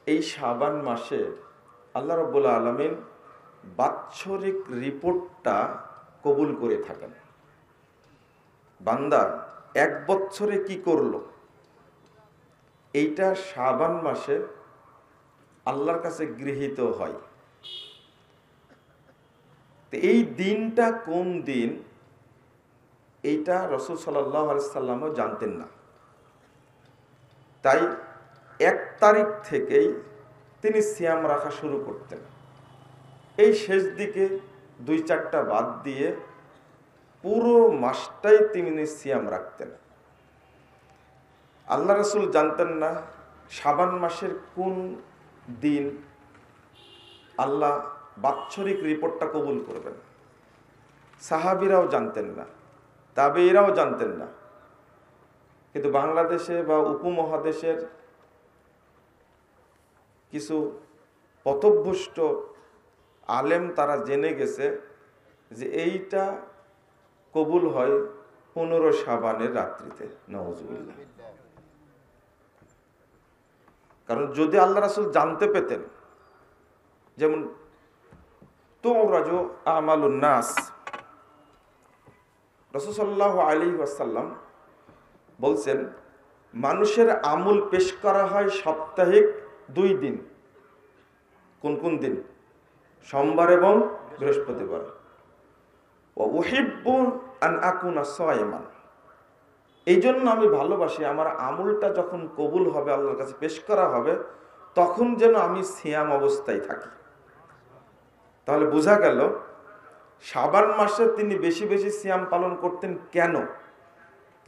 এই শাবান মাসে আল্লাহ রাব্বুল আলামিন বাৎসরিক রিপোর্টটা কবুল করে থাকেন। বান্দা এক বছরে কি করলো এইটা শাবান মাসে আল্লাহর কাছে গৃহীত হয়। তো এই দিনটা কোন দিন এইটা রাসূল সাল্লাল্লাহু আলাইহি সাল্লামও জানতেন না। তাই 1 তারিখ থেকেই তিনি সিয়াম রাখা শুরু করতেন। এই শেষ দিকে 2-4টা বাদ দিয়ে পুরো মাসটাই তিনি সিয়াম রাখতেন। আল্লাহ রাসূল জানতেন না শাবান মাসের কোন দিন আল্লাহ বাৎসরিক রিপোর্টটা কবুল করবেন। সাহাবীরাও জানতেন না, তাবেঈরাও জানতেন না। কিন্তু বাংলাদেশে বা উপমহাদেশের কিছু পথভ্রষ্ট আলেম তারা জেনে গেছে যে এইটা কবুল হয় 15 শাবানের রাত্রিতে। নাউজুবিল্লাহ। কারণ যদি আল্লাহ রাসূল জানতে পেতেন, যেমন তুরাজু আমালুন নাস, রাসূল সাল্লাল্লাহু আলাইহি ওয়াসাল্লাম বলছেন মানুষের আমল পেশ করা হয় সাপ্তাহিক 2 দিন। কোন কোন দিন? সোমবার এবং বৃহস্পতিবার। ওয়া উহিব্বু আন আকুনা সায়মান, এই জন্য আমি ভালোবাসি আমার আমলটা যখন কবুল হবে, আল্লাহর কাছে পেশ করা হবে, তখন যেন আমি সিয়াম অবস্থায় থাকি। তাহলে বোঝা গেল শাবান মাসে তিনি বেশি বেশি সিয়াম পালন করতেন। কেন?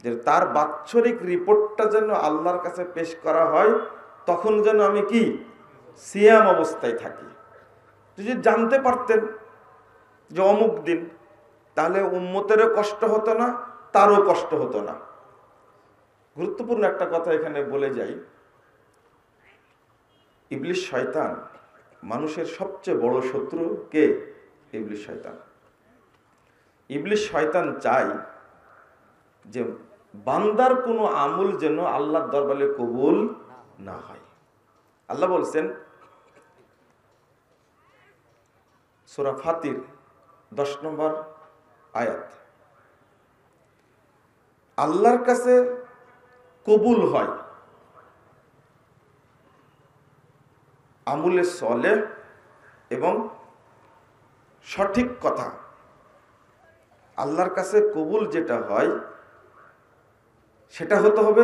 যে তার বাৎসরিক রিপোর্টটা যেন আল্লাহর কাছে পেশ করা হয়, তখন যেন আমি কি সিয়াম অবস্থায় থাকি। যদি জানতে পারতেন যে অমুক দিন, তাহলে উম্মতেরও কষ্ট হতো না, তারও কষ্ট হতো না। গুরুত্বপূর্ণ একটা কথা এখানে বলে যাই, ইবলিস শয়তান মানুষের সবচেয়ে বড় শত্রু। কে? ইবলিস শয়তান। ইবলিস শয়তান চায় যে বান্দার কোনো আমল যেন আল্লাহর দরবারে কবুল না হয়। আল্লাহ বলছেন সূরা ফাতির 10 নম্বর আয়াত, আল্লাহর কাছে কবুল হয় আমলে সলেহ এবং সঠিক কথা। আল্লাহর কাছে কবুল যেটা হয় সেটা হতে হবে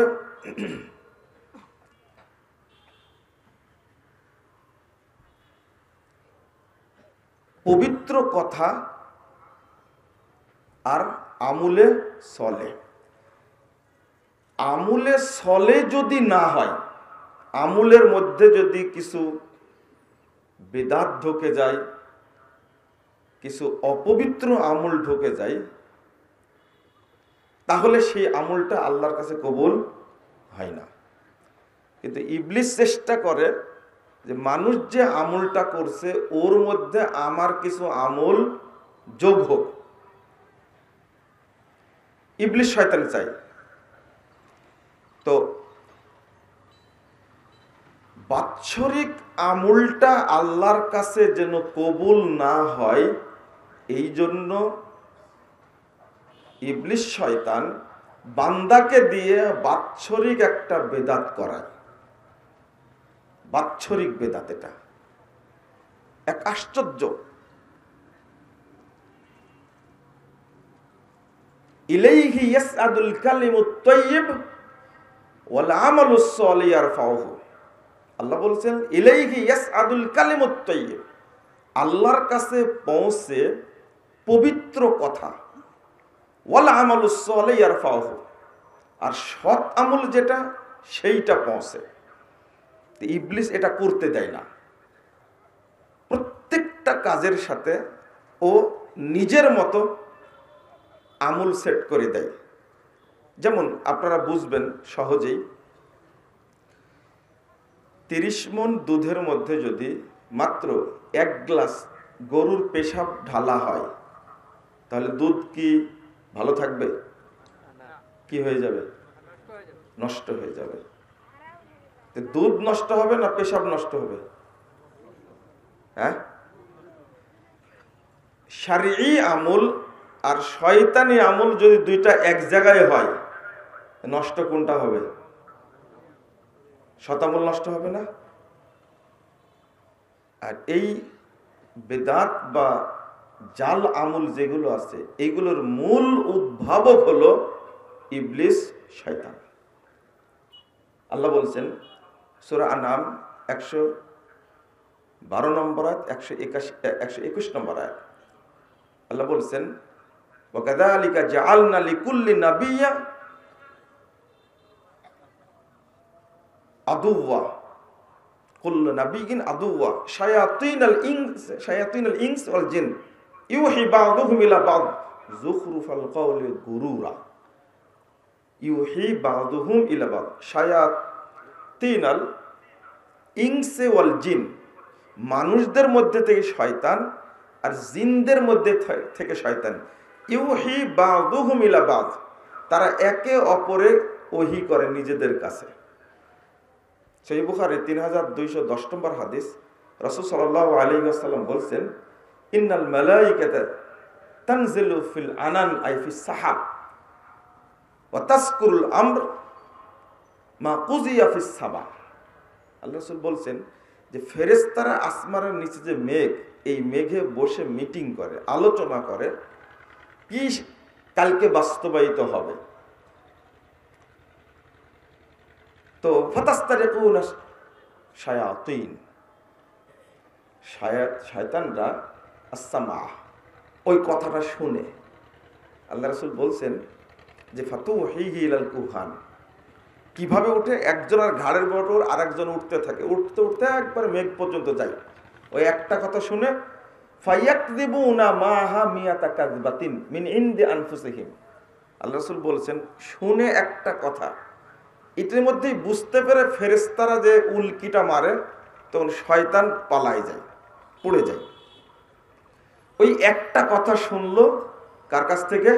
পবিত্র কথা আর আমলে সলে। আমলে সলে যদি না হয়, আমলের মধ্যে যদি কিছু বেদাত ঢুকে যায়, কিছু অপবিত্র আমল ঢুকে যায়, তাহলে সেই আমলটা আল্লাহর কাছে কবুল হয় না। কিন্তু ইবলিস চেষ্টা করে যে মানুষ যে আমলটা করছে ওর মধ্যে আমার কিছু আমল যোগ হোক। ইবলিস শয়তান চাই। তো বাৎসরিক আমলটা আল্লাহর কাছে যেন কবুল না হয়, এই জন্য ইবলিস শয়তান বান্দাকে দিয়ে বাৎসরিক একটা বেদাত করায়। বাৎসরিক বেদাত এটা এক আশ্চর্য। ইলাইহি ইয়াসআদুল কালিমুত তাইয়্যিব ওয়াল আমালুস সালিহ ইয়ারফাউহু। আল্লাহ বলছেন ইলাইহি ইয়াসআদুল কালিমুত তাইয়্যিব, আল্লাহর কাছে পৌঁছে পবিত্র কথা, ওয়াল আমালুস সালিহ ইয়ারফাউহু, আর সৎ আমল যেটা সেইটা পৌঁছে। ইবলিস এটা করতে দেয় না। প্রত্যেকটা কাজের সাথে ও নিজের মতো আমল সেট করে দেয়। যেমন আপনারা বুঝবেন সহজেই, 30 মণ দুধের মধ্যে যদি মাত্র 1 গ্লাস গরুর পেশাব ঢালা হয়, তাহলে দুধ কি ভালো থাকবে? কি হয়ে যাবে? নষ্ট হয়ে যাবে। দুধ নষ্ট হবে না পেশাব নষ্ট হবে? হ্যাঁ, শারঈ আমল আর শয়তানি আমল যদি দুইটা এক জায়গায় হয়, নষ্ট কোনটা হবে? শতামল নষ্ট হবে না? আর এই বেদাত বা জাল আমল যেগুলো আছে, এগুলোর মূল উদ্ভাবক হলো ইবলিস, শয়তান। আল্লাহ বলছেন সূরা আনাম 112 নম্বর আয়াত, 121 নম্বর আয়াত, আল্লাহ বলছেন ওয়াকাযালিকা জাআলনা লিকুল্লি নাবিয়্যা আদুওয়া কুল্লু নাবিয়্যিন আদুওয়া শায়াতিনাল ইনস ওয়াল জিন ইউহি বা'দুহুম ইলা বা'দ যুখরুফাল কওলি গুরুরা। ইউহি বা'দুহুম ইলা বা'দ শায়াতিনাল ইনস ওয়াল জিন, মানুষদের মধ্যে থেকে শয়তান আর জিনদের মধ্যে থেকে শয়তান। ইউহি বা'দুহুম ইলা বা'দ, তারা একে অপরে ওহী করে নিজেদের কাছে। সহিহ বুখারী 3210 নম্বর হাদিস, রাসূল সাল্লাল্লাহু আলাইহি ওয়াসাল্লাম বলেন ইন্নাল মালাইকাতা তানজিলু ফিল আনান আই ফিস সাহাব ওয়া তাসকুরুল আমর মা কুজিয়া ফিস সাবা। আল্লাহ রাসূল বলেন যে ফেরেশতারা আসমানের নিচে যে মেঘ, এই মেঘে বসে মিটিং করে, আলোচনা করে কি কালকে বাস্তবায়িত হবে। তো ফাতাস্তারিকুনা শায়াতিন, শয়তানরা আসসামা, ওই কথাটা শুনে। আল্লাহ রাসূল বলছেন যে ফাতুহিহি ইলাল কুহান, কিভাবে উঠে একজনের ঘাড়ের বটর আরেকজন উঠতে থাকে, উঠতে উঠতে একবার মেঘ পর্যন্ত যায়। ওই একটা কথা শুনে ফায়াকযিবুনা মাহা মিয়াতা কাযবাতিন মিন ইনদি আনফুসিহিম। আল্লাহ রাসূল বলছেন শুনে একটা কথা, এটার মধ্যেই বুঝতে পেরে ফেরেশতারা যে উল্কিটা মারে, তখন শয়তান পালায় যায়, পড়ে যায়। ওই একটা কথা শুনলো কার কাছ থেকে?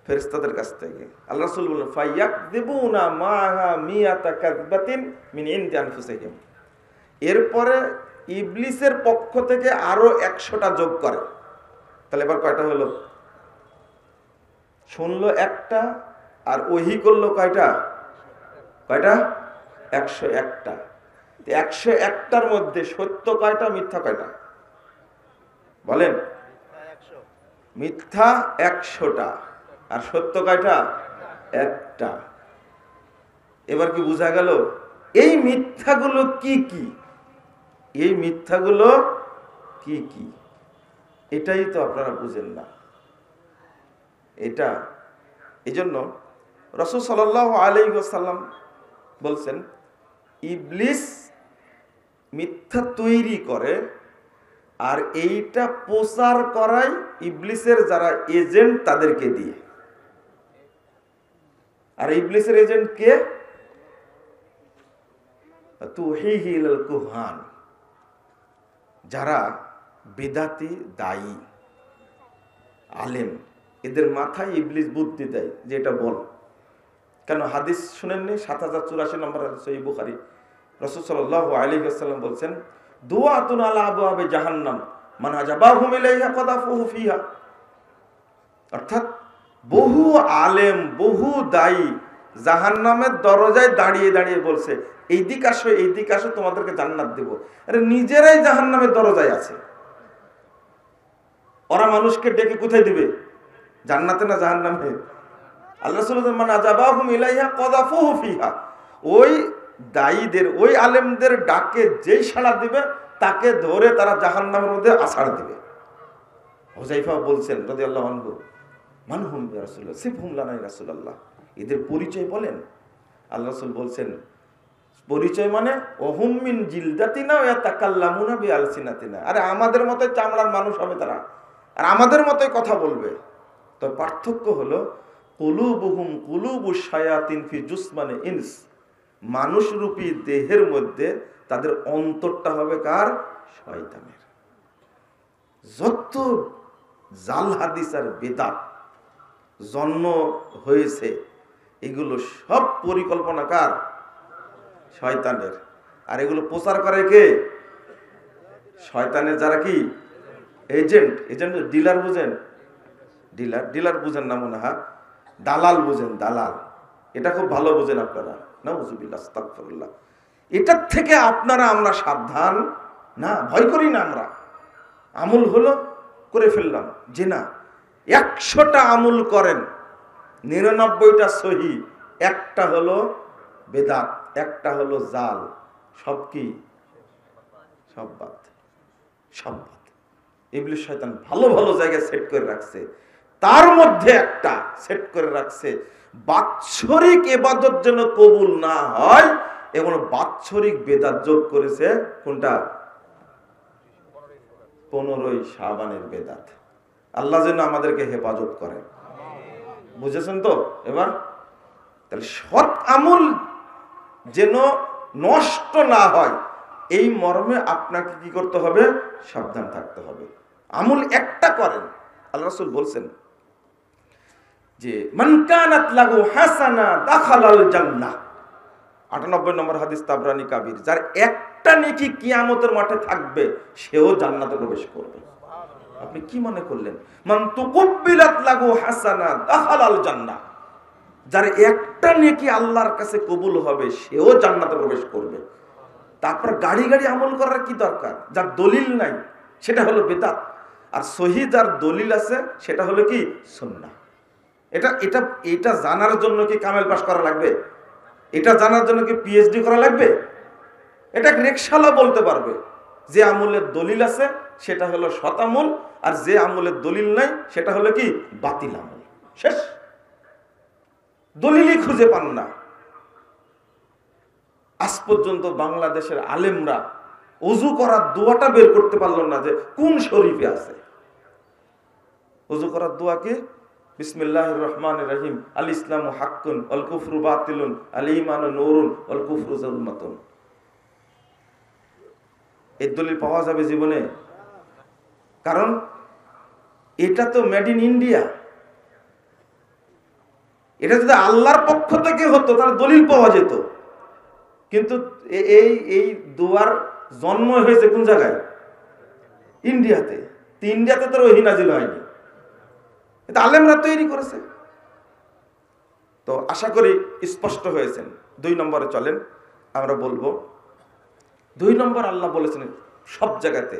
ফেরেশতাদের কাছ থেকে। আল্লাহ রাসূল বলেন ফায়াকযিবুনা মাহা মিয়াতা কাযবাতিন মিন ইনদি আনফুসিহিম। এরপরে ইবলিসের পক্ষ থেকে আরো 100টা যোগ করে। তাহলে এবার কয়টা হলো? শুনলো একটা, আর ওহী করলো কয়টা? 101টা। 101টার মধ্যে সত্য কয়টা, মিথ্যা কয়টা? বলেন। মিথ্যা 100টা আর সত্য কয়টা? একটা। এবার কি বোঝা গেল এই মিথ্যাগুলো কি কি? এই মিথ্যাগুলো কি কি? এটাই তো আপনারা বুঝেন না। এটা এজন্য রাসূল সাল্লাল্লাহু আলাইহি ওয়াসাল্লাম বলছেন ইবলিস মিথ্যা তৈরি করে, আর এইটা প্রচার করায় ইবলিসের যারা এজেন্ট তাদেরকে দিয়ে। আর ইবলিসের এজেন্ট কে? তুহিহি ইলাল কুহান, যারা বেদাতি, দায়ী, আলেম, এদের মাথায় ইবলিস বুদ্ধি দেয় যে এটা বল। কেন হাদিস শুনেননি? 7084 নম্বর সহিহ বুখারী, রাসূল সাল্লাল্লাহু আলাইহি ওয়াসাল্লাম বলেন দুআতুন আলা আবওয়াবে জাহান্নাম মান আজাবাহুম ইলাইহা কাদাফুহু ফিহা। অর্থাৎ বহু আলেম, বহু দায়ী জাহান্নামের দরজায় দাঁড়িয়ে দাঁড়িয়ে বলছে এইদিকে আসো, এইদিকে আসো, তোমাদেরকে জান্নাত দেব। আরে নিজেরাই জাহান্নামের দরজায় আছে। ওরা মানুষকে ডেকে কোথায় দিবে? জান্নাতে না জাহান্নামে? আল্লাহ রাসূল মান আজাবাহুম ইলাইহা কাদাফুহু ফিহা, ওই দায়ীদের, ওই আলেমদের ডাকে যেই সাড়া দিবে তাকে ধরে তারা জাহান্নামের মধ্যে আছাড় দিবে। হুযায়ফা বলছেন রাদিয়াল্লাহু আনহু, মানহুম ইয়া রাসূলুল্লাহ সিফহুম লানা ইয়া রাসূলুল্লাহ, এদের পরিচয় বলেন। আল্লাহ রাসূল বলছেন পরিচয় মানে ওহুম মিন জিলদাতিনা ওয়া ইয়াতাকাল্লামুনা বিআলসিনাতিনা, আরে আমাদের মতই চামড়ার মানুষ হবে তারা, আর আমাদের মতই কথা বলবে। তো পার্থক্য হলো কুলুবুহুম কুলুবুশ শায়াতিন ফি জুসমানে ইনস, মানুষরূপী দেহের মধ্যে তাদের অন্তরটা হবে কার? শয়তানের। যত জাল হাদিস আর বেদাত জন্ম হয়েছে এগুলো সব পরিকল্পনা কার? শয়তানের। আর এগুলো প্রচার করে কে? শয়তানের যারা কি এজেন্ট। এজেন্ট ডিলার বুঝেন? ডিলার বুঝেন না মনে হয়, দালাল বুঝেন, দালাল। এটা খুব ভালো বুঝেন আপনারা। নাউযুবিল্লাহ, আস্তাগফিরুল্লাহ। এটার থেকে আপনারা আমরা সাবধান না, ভয় করি না আমরা। আমল হলো করে ফেললাম, যে না 100টা আমল করেন, 99টা সহি, একটা হলো বেদাত, একটা হলো জাল, সব কি? সব বাদ, সব বাদ। ইবলিস শয়তান ভালো ভালো জায়গায় সেট করে রাখছে। তার মধ্যে একটা সেট করে রাখছে, বাৎসরিক ইবাদত যেন কবুল না হয়, এগুলো বাৎসরিক বেদাত যোগ করেছে। কোনটা? 15ই শাবানের বেদাত। আল্লাহ যেন আমাদেরকে হেফাজত করে। বুঝেছেন তো? এবার তাহলে সৎ আমল যেন নষ্ট না হয়, এই মর্মে আপনাকে কি করতে হবে? সাবধান থাকতে হবে। আমল একটা করেন। আল্লাহ রাসূল বলছেন যে মান কানাত লাহু হাসানা দাখালাল জান্নাহ। 98 নম্বর হাদিস, তাবরানী কাবীর। যার একটা নেকি কিয়ামতের মাঠে থাকবে, সেও জান্নাতে প্রবেশ করবে। আপনি কি মনে করলেন? মান তুকুব্বিলাত লাহু হাসানা দাখালাল জান্নাহ। যার একটা নেকি আল্লাহর কাছে কবুল হবে, সেও জান্নাতে প্রবেশ করবে। তারপর গাড়ি গাড়ি আমল করার কি দরকার? যার দলিল নাই সেটা হলো বেদাত, আর সহি যার দলিল আছে সেটা হলো কি? সুন্নাহ। এটা জানার জন্য কি কামেল পাস করা লাগবে? এটা জানার জন্য কি পিএইচডি করা লাগবে? এটা রিকশালা বলতে পারবে যে আমলের দলিল আছে সেটা হলো সৎ আমল, আর যে আমলের দলিল নাই সেটা হলো কি? বাতিল আমল। শেষ। দলিলই খুঁজে পান না। আজ পর্যন্ত বাংলাদেশের আলেমরা ওযু করার দোয়াটা বের করতে পারলো না যে কোন শরীফে আছে। ওযু করার দোয়া কি? বিসমিল্লাহির রহমানির রহিম, আল ইসলামু হাক্কুন ওয়াল কুফরু বাতিলুন, আল ঈমানু নূরুন ওয়াল কুফরু যুলমাতুন। এই দলিল পাওয়া যাবে জীবনে? কারণ এটা তো মেড ইন ইন্ডিয়া। এটা যদি আল্লাহর পক্ষ থেকে হতো তাহলে দলিল পাওয়া যেত। কিন্তু এই দোয়ার জন্ম হয়েছে কোন জায়গায়? ইন্ডিয়াতে। ইন্ডিয়াতে তো ওহী নাজিল হয়নি, এটা আলেমরা তৈরি করেছে। তো আশা করি স্পষ্ট হয়েছেন। 2 নম্বরে চলেন, আমরা বলবো 2 নম্বর আল্লাহ বলেছেন সব জায়গাতে।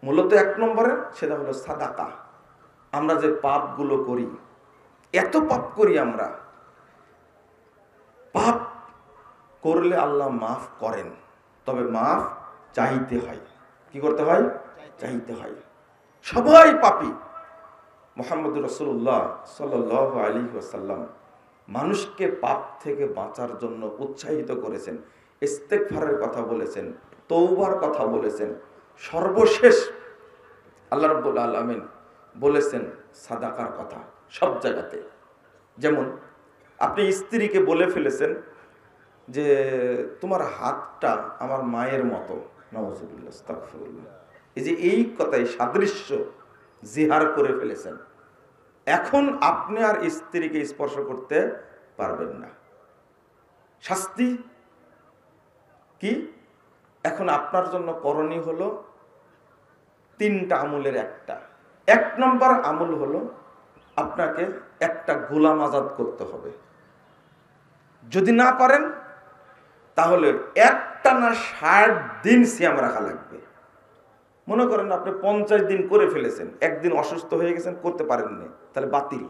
মূলত 1 নম্বরে সেটা হলো সাদাকা। আমরা যে পাপগুলো করি, এত পাপ করি আমরা, পাপ করলে আল্লাহ মাফ করেন, তবে মাফ চাইতে হয়। কি করতে হয়? চাইতে হয়। সবাই পাপী। মুহাম্মদ রাসূলুল্লাহ সাল্লাল্লাহু আলাইহি ওয়াসাল্লাম মানুষকে পাপ থেকে বাঁচার জন্য উৎসাহিত করেছেন, ইস্তেগফারের কথা বলেছেন, তওবার কথা বলেছেন। সর্বশেষ আল্লাহ রাব্বুল আলামিন বলেছেন সাদাকার কথা সব জায়গাতে। যেমন আপনি স্ত্রীকে বলে ফেলেছেন যে তোমার হাতটা আমার মায়ের মতো, নাউযুবিল্লাহ, আস্তাগফিরুল্লাহ। এই কথাই সাদৃশ্য জিহার করে ফেলেছেন। এখন আপনি আর স্ত্রীকে স্পর্শ করতে পারবেন না। শাস্তি কি? এখন আপনার জন্য করণীয় হলো 3টা আমলের একটা। 1 নম্বর আমল হলো আপনাকে একটা গোলাম আজাদ করতে হবে। যদি না পারেন তাহলে একটানা 60 দিন সিয়াম রাখা লাগবে। মনে করেন আপনি 50 দিন করে ফেলেছেন, একদিন অসুস্থ হয়ে গেছেন, করতে পারেননি, তাহলে বাতিল।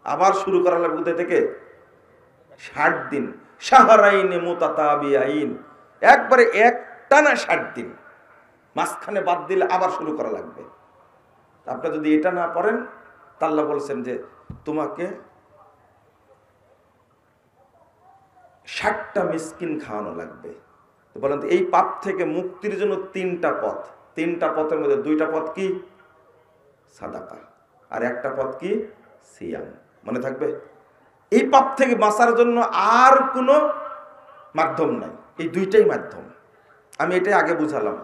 আবার শুরু করা লাগবে কোথা থেকে? 60 দিন। শাহরাইনে মুতাতাবিআইন, একবারে একটানা 60 দিন, মাঝখানে বাদ দিলে আবার শুরু করা লাগবে। আপনি যদি এটা না পারেন, আল্লাহ বলছেন যে তোমাকে 60টা মিসকিন খাওয়ানো লাগবে। তো বলেন তো, এই পাপ থেকে মুক্তির জন্য 3টা পথ। 3টা পথের মধ্যে 2টা পথ কি? সাদাকা, আর একটা পথ কি? সিয়াম। মনে থাকবে? এই পাপ থেকে বাঁচার জন্য আর কোনো মাধ্যম নাই, এই 2টাই মাধ্যম। আমি এটাই আগে বুঝালাম।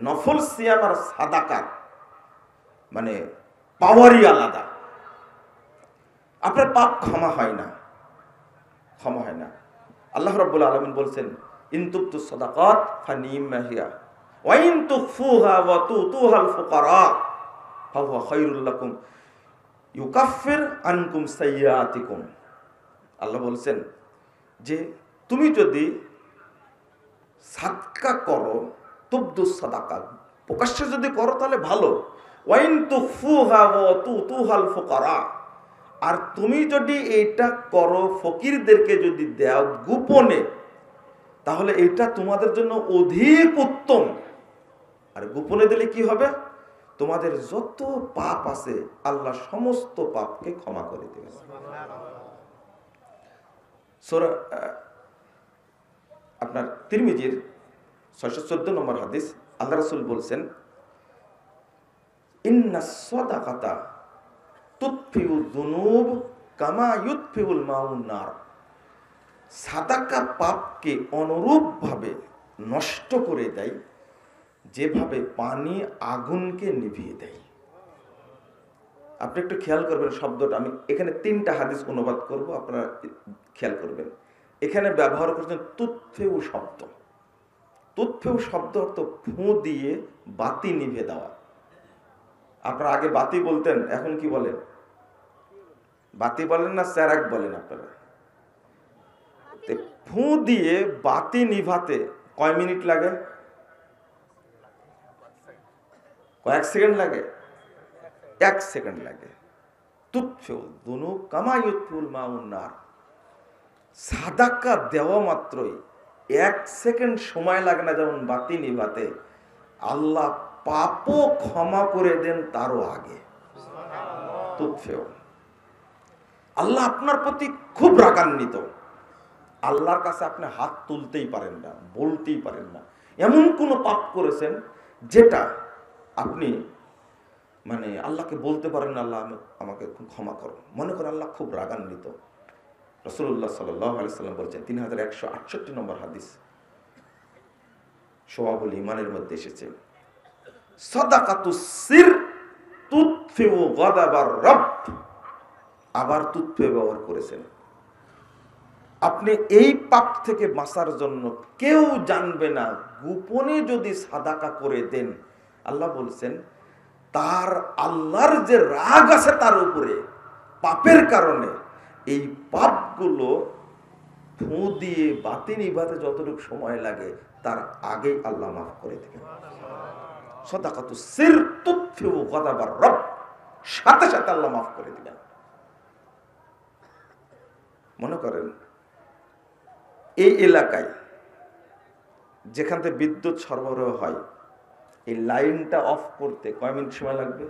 নফল সিয়াম আর সাদাকার মানে পাওয়ারই আলাদা। আপনার পাপ ক্ষমা হয় না, ক্ষমা হয় না। আল্লাহ রাব্বুল আলামিন বলছেন ইন তুবতু সাদাকাত ফানিম্মা হিয়া ওয়া ইন তুখফুহা ওয়া তুতুহাল ফুকারা ফাহুয়া খায়রুল লাকুম ইউকাফির আনকুম সাইয়্যাতিকুম। আল্লাহ বলছেন যে তুমি যদি সাদকা করো, তুবদু সাদাকা, প্রকাশ্যে যদি করো তাহলে ভালো, ওয়াইন তুখফুহা ওয়া তুতুহাল ফুকারা, আর তুমি যদি এটা করো ফকিরদেরকে যদি দাও গোপনে, তাহলে এটা তোমাদের জন্য অধিক উত্তম। আর গোপনে দিলে কি হবে? তোমাদের যত পাপ আছে আল্লাহ সমস্ত পাপকে ক্ষমা করে দেবেন। সূরা আপনার তিরমিজির 614 নম্বর হাদিস, আল্লাহ রাসূল বলছেন ইন্নাস সাদাকাতা তুতফিউ যুনুব কামা ইউতফিউল মাউন নার। সাদাকা পাপকে অনুরূপভাবে নষ্ট করে দেয় যেভাবে পানি আগুনকে নিভিয়ে দেয়। আপনি একটু খেয়াল করবেন শব্দটা, আমি এখানে 3টা হাদিস অনুবাদ করব, আপনারা খেয়াল করবেন। এখানে ব্যবহার করছেন তুতফেউ শব্দ। তুতফেউ শব্দ অর্থ ফু দিয়ে বাতি নিভে দেওয়া। আপনারা আগে বাতি বলতেন, এখন কি বলেন? বাতি বলেন না চেরাগ বলেন আপনারা? ফু দিয়ে বাতি নিভাতে কয় মিনিট লাগে? কয়েক সেকেন্ড লাগে? 1 সেকেন্ড লাগে। তুতফিউ যুনুব কামা ইউতফিউল মাউন নার। সাদাকা দেওয়া মাত্রই 1 সেকেন্ড সময় লাগে না যেমন বাতি নিভাতে, আল্লাহ পাপও ক্ষমা করে দেন তারও আগে। তুতফিউ। আল্লাহ আপনার প্রতি খুব রাগান্বিত। আল্লাহর কাছে আপনি হাত তুলতেই পারেন না, বলতেই পারেন না এমন কোন পাপ করেছেন যেটা আপনি মানে আল্লাহকে বলতে পারেন না, আল্লাহ আমাকে ক্ষমা করো। মনে করেন আল্লাহ খুব রাগান্বিত। রাসূলুল্লাহ সাল্লাল্লাহু আলাইহি সাল্লাম বলেছেন, 3168 নম্বর হাদিস শুআবুল ঈমানের মধ্যে এসেছে, সাদাকাতুস সির তুতফিউ গাদাবার রব। আবার তুতফিউ ব্যবহার করেছেন। আপনি এই পাপ থেকে বাঁচার জন্য কেউ জানবে না, গোপনে যদি সাদাকা করে দেন, আল্লাহ বলছেন তার আল্লাহর যে রাগ আছে তার উপরে পাপের কারণে, এই পাপগুলো ফু দিয়ে বাতি নিভাতে যতটুকু সময় লাগে তার আগেই আল্লাহ মাফ করে দেবেন। সাদাকাতুস সির তুতফিউ গাদাবার রব, সাথে সাথে আল্লাহ মাফ করে দিবেন। মনে করেন এই এলাকায় যেখান থেকে বিদ্যুৎ সরবরাহ হয়, এই লাইনটা অফ করতে কয় মিনিট সময় লাগবে?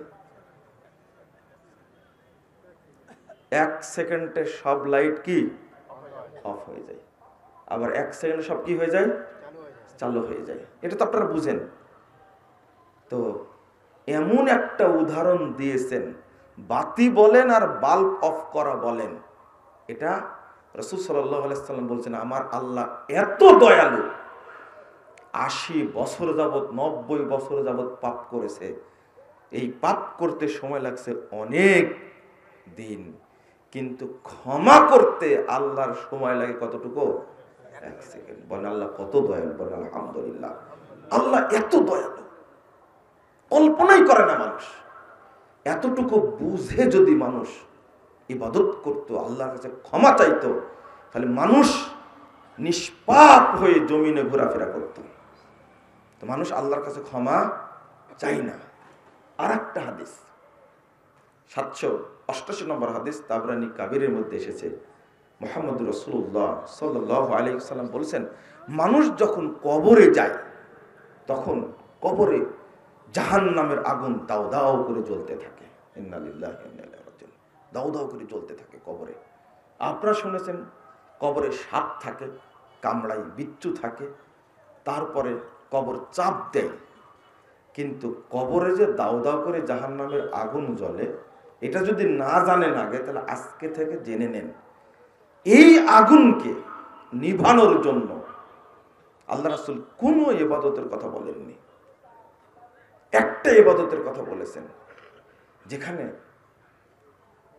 1 সেকেন্ডে সব লাইট কি অফ হয়ে যায়, আবার 1 সেকেন্ডে সব কি হয়ে যায়? চালু হয়ে যায়। এটা তো আপনারা বুঝেন। তো এমন একটা উদাহরণ দিয়েছেন, বাতি বলেন আর বাল্ব অফ করা বলেন, এটা রাসূল সাল্লাল্লাহু আলাইহি সাল্লাম বলছেন আমার আল্লাহ এত দয়ালু, 80 বছর যাবত 90 বছর যাবত পাপ করেছে, এই পাপ করতে সময় লাগছে অনেক দিন, কিন্তু ক্ষমা করতে আল্লাহর সময় লাগে কতটুকু? 1 সেকেন্ড। বলেন আল্লাহ কত দয়ালু, বলেন আলহামদুলিল্লাহ। আল্লাহ এত দয়ালু, কল্পনাই করে না মানুষ। এতটুকু বুঝে যদি মানুষ ইবাদত করত, আল্লাহর কাছে ক্ষমা চাইতো, তাহলে মানুষ নিষ্পাপ হয়ে জমিনে ঘোরাফেরা করত। তো মানুষ আল্লাহর কাছে ক্ষমা চাই না। আর একটা হাদিস 788 নম্বর হাদিস তাবরানী কাবিরের মধ্যে এসেছে, মুহাম্মদ রাসূলুল্লাহ সাল্লাল্লাহু আলাইহি ওয়াসাল্লাম বলেছেন, মানুষ যখন কবরে যায় তখন কবরে জাহান্নামের আগুন দাউ দাউ করে জ্বলতে থাকে। ইন্না লিল্লাহি ওয়া ইন্না ইলাইহি রাজিউন। দাউ দাউ করে জ্বলতে থাকে কবরে। আপনারা শুনেছেন কবরে সাপ থাকে, কামড়াই, বিচ্ছু থাকে, তারপরে কবর চাপ দেয়। কিন্তু কবরে যে দাউ দাউ করে জাহান্নামের আগুন জ্বলে, এটা যদি না জানেন আগে, তাহলে আজকে থেকে জেনে নেন। এই আগুনকে নিভানোর জন্য আল্লাহ রাসূল কোনো ইবাদতের কথা বলেননি। একটা ইবাদতের কথা বলেছেন, যেখানে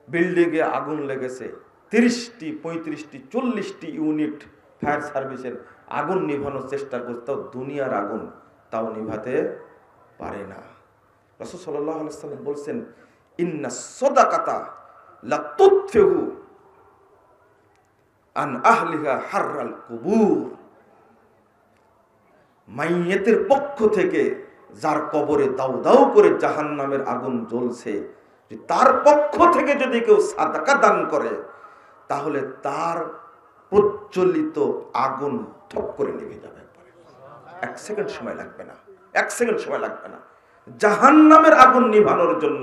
বিল্ডিংয়ে আগুন লেগেছে, 30টি 35টি 40টি ইউনিট ফায়ার সার্ভিসের আগুন নিভানোর চেষ্টা করছে, তাও দুনিয়ার আগুন তাও নিভাতে পারে না। রাসূল সাল্লাল্লাহু আলাইহি ওয়াসাল্লাম বলছেন, ইন্না সাদাকাতা লা তুতফিহু আন আহলিহা হাররাল কুবুর। মাইয়েতের পক্ষ থেকে যার কবরে দাউ দাউ করে জাহান্নামের আগুন জ্বলছে, তার পক্ষ থেকে যদি কেউ সাদাকা দান করে তাহলে তার প্রজ্বলিত আগুন থপ করে নিভে যাবে। এক সেকেন্ড সময় লাগবে না, এক সেকেন্ড সময় লাগবে না। জাহান্নামের আগুন নিভানোর জন্য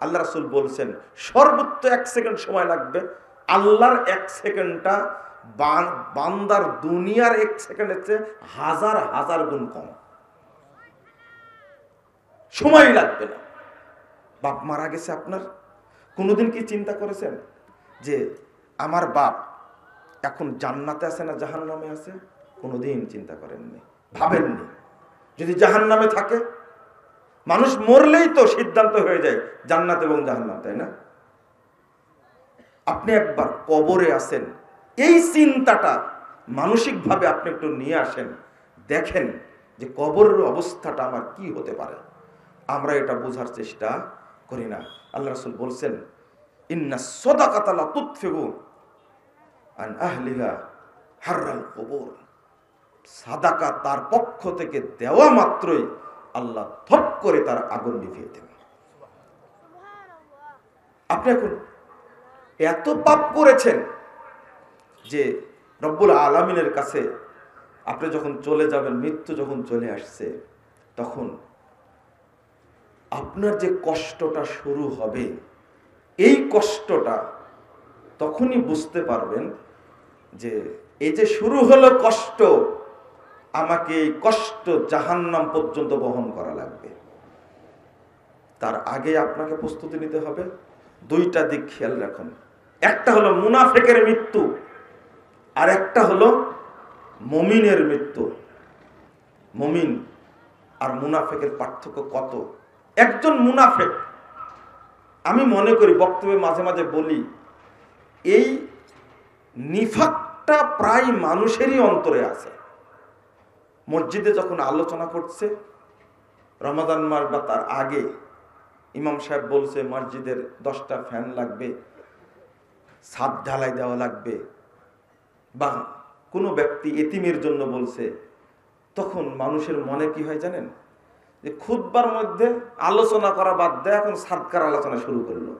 আল্লাহ রাসূল বলছেন সর্বোচ্চ 1 সেকেন্ড সময় লাগবে। আল্লাহর 1 সেকেন্ডটা বান্দার দুনিয়ার 1 সেকেন্ডের চেয়ে হাজার হাজার গুণ কম, সময় লাগবে না। বাপ মারা গেছে, আপনার কোনোদিন কি চিন্তা করেছেন যে আমার বাপ এখন জান্নাতে আছে না জাহান্নামে আছে? কোনোদিন চিন্তা করেননি, ভাবেননি। যদি জাহান্নামে থাকে, মানুষ মরলেই তো সিদ্ধান্ত হয়ে যায় জান্নাত এবং জাহান্নাম, তাই না? আপনি একবার কবরে আছেন, এই চিন্তাটা মানসিকভাবে আপনি একটু নিয়ে আসেন, দেখেন যে কবরের অবস্থাটা আমার কি হতে পারে। আমরা এটা বোঝার চেষ্টা করি না। আল্লাহ রাসূল বলছেন, ইন্না সাদাকাতা লা তুতফিহু আন আহলিহা হাররাল কুবুর। সাদাকা তার পক্ষ থেকে দেওয়া মাত্রই আল্লাহ থপ করে তার আগুন নিভিয়ে দেন। আপনি এখন এত পাপ করেছেন যে রব্বুল আলামিনের কাছে আপনি যখন চলে যাবেন, মৃত্যু যখন চলে আসছে, তখন আপনার যে কষ্টটা শুরু হবে, এই কষ্টটা তখনই বুঝতে পারবেন যে এই যে শুরু হলো কষ্ট, আমাকে এই কষ্ট জাহান্নাম পর্যন্ত বহন করা লাগবে। তার আগে আপনাকে প্রস্তুতি নিতে হবে। 2টা দিক খেয়াল রাখুন, একটা হলো মুনাফিকের মৃত্যু, আর একটা হলো মুমিনের মৃত্যু। মুমিন আর মুনাফিকের পার্থক্য কত? একজন মুনাফিক, আমি মনে করি বক্তব্যে মাঝে মাঝে বলি, এই নিফাকটা প্রায় মানুষেরই অন্তরে আছে। মসজিদে যখন আলোচনা করছে রমাদান মাস বা তার আগে, ইমাম সাহেব বলছে মসজিদের 10টা ফ্যান লাগবে, ছাদ ঢালাই দেওয়া লাগবে, বা কোনো ব্যক্তি এতিমের জন্য বলছে, তখন মানুষের মনে কি হয় জানেন? যে খুতবার মধ্যে আলোচনা করা বাদ দেয়, এখন সাদকার আলোচনা শুরু করলো।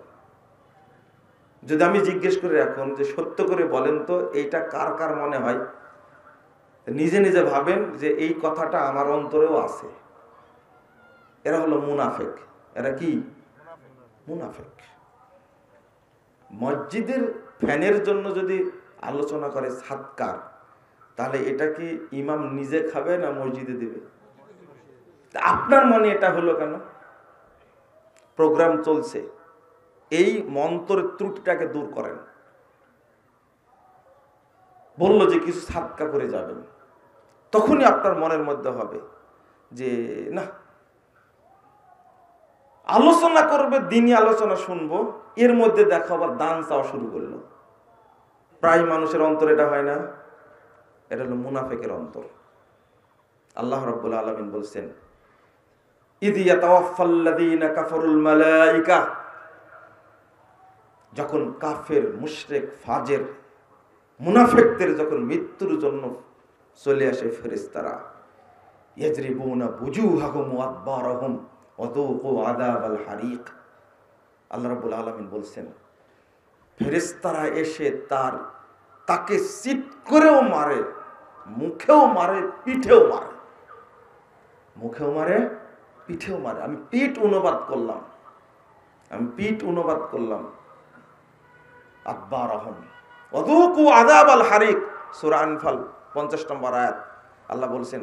যদি আমি জিজ্ঞেস করি এখন যে সত্য করে বলেন তো এইটা কার কার মনে হয়, নিজে নিজে ভাবেন যে এই কথাটা আমার অন্তরেও আছে। এরা হলো মুনাফিক। এরা কি? মুনাফিক। মসজিদের ফ্যানের জন্য যদি আলোচনা করে সাদকার, তাহলে এটা কি ইমাম নিজে খাবে না মসজিদে দিবে? আপনার মনে এটা হলো কেন? প্রোগ্রাম চলছে, এই মন্ত্রের ত্রুটিটাকে দূর করেন। বললো যে কিছু সাদকা করে যাবেন, তখনই আপনার মনের মধ্যে হবে যে না, আলোচনা করবে, দিনই আলোচনা শুনবো, এর মধ্যে দেখো আবার দান চাওয়া শুরু করলো। প্রায় মানুষের অন্তর এটা হয় না? এটা হলো মুনাফিকের অন্তর। আল্লাহ রাব্বুল আলামিন বলছেন, ইয ইয়াতাওয়াফাল্লাযীনা কাফারুল মালায়েকা, যখন কাফের, মুশরিক, ফাজের, মুনাফিকদের যখন মৃত্যুর জন্য চলে আসে ফেরেশতারা, ইয়াজরিবুনা বুজুহাহুম ওয়া আদবারহুম ওয়া যুকু আযাবাল হারিক। আল্লাহ রাব্বুল আলামিন বলছেন, ফেরেশতারা এসে তাকে চিৎ করেও মারে, মুখেও মারে, পিঠেও মারে। মুখেও মারে, পিঠেও মারে। আমি পিঠ অনুবাদ করলাম। আদবারহুম ওয়া যুকু আযাবাল হারিক, সূরা আনফাল 50 নম্বর আয়াত। আল্লাহ বলছেন,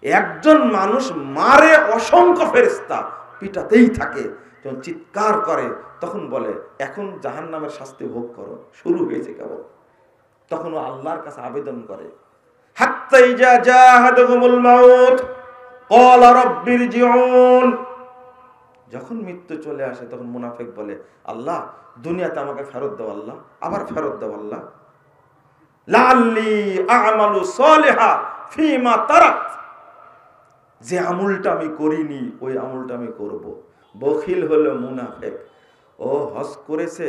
একজন মানুষ মারে অসংখ্য ফেরেশতা, পিটাতেই থাকে। যখন চিৎকার করে তখন বলে এখন জাহান্নামের শাস্তি ভোগ করো, শুরু হয়েছে কেবল। তখন ও আল্লাহর কাছে আবেদন করে, হাত্তা ইজা জাহাদাহুমুল মাউত ক্বালা রাব্বিরজিউন। যখন মৃত্যু চলে আসে তখন মুনাফিক বলে, আল্লাহ দুনিয়াতে আমাকে ফেরত দাও, আল্লাহ আবার ফেরত দাও, আল্লাহ লাআল্লি আ'মালু সালিহা ফিমা তারাক, যে আমলটা আমি করিনি ওই আমলটা আমি করব। বখিল হলো মুনাফিক। ও হজ করেছে,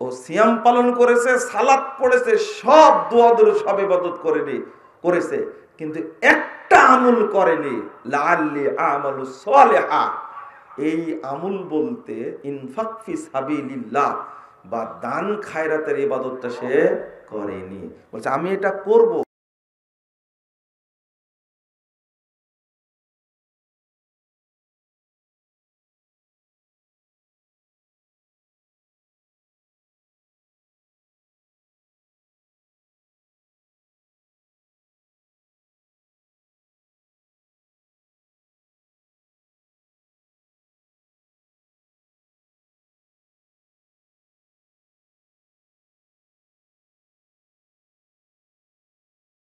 ও সিয়াম পালন করেছে, সালাত পড়েছে, সব দোয়া দরুদ সব ইবাদত করেছে, কিন্তু একটা আমল করেনি। লাআল্লি আমালু সালিহা, এই আমল বলতে ইনফাক ফি সাবিলিল্লাহ বা দান খায়রাতের ইবাদতটা সে করেনি। বলছে আমি এটা করব,